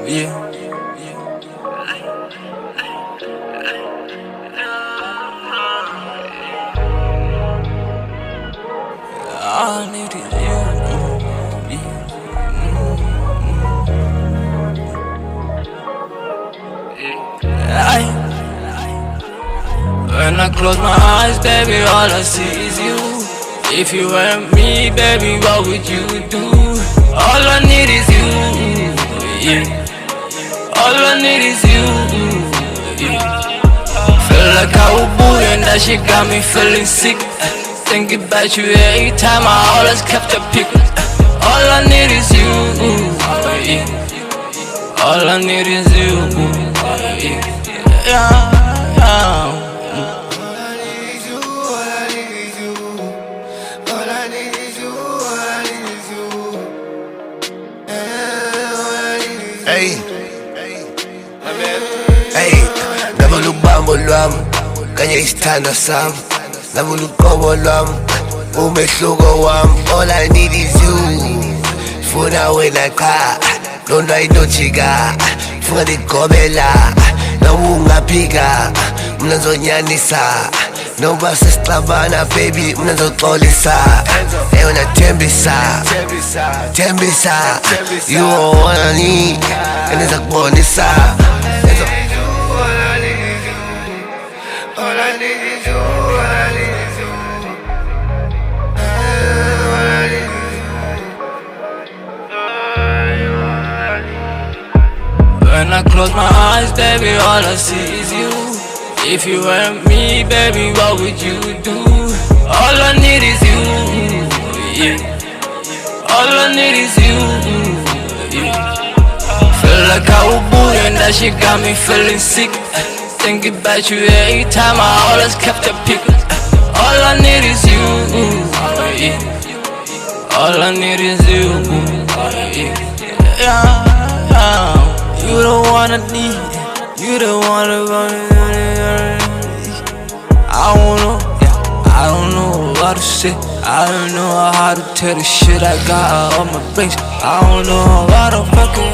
yeah. All I need is you. When I close my eyes, baby, all I see is you. If you weren't me, baby, what would you do? All I need is you, yeah. All I need is you, yeah. Feel like I was booed and that shit got me feeling sick. Thinking about you every time, I always kept a pic. All I need is you, yeah. All I need is you, yeah. Hey, hey, nabulubambo lwami kanye isithando sami, nabulugobo lwami umehluko wami. All I need is you. Funa wena cha, nonto ayinojika, funa ligobela noma ungaphika, mina ngizonyanisa noma sesixabana baby, mina ngizoxolisa. Eyona thembisa, thembisa, you are all I need, and ngizakubonisa. All I need is you, all I need is you. When I close my eyes, baby, all I see is you. If you weren't me, baby, what would you do? All I need is you, yeah. All I need is you, yeah. Feel like I was booed and that shit got me feeling sick. Thinking about you every time, I always kept a pic. All I need is you, yeah. All I need is you, yeah. You don't wanna need, you don't wanna run. I don't know what to say. I don't know how to tell the shit I got on my face. I don't know how to fucking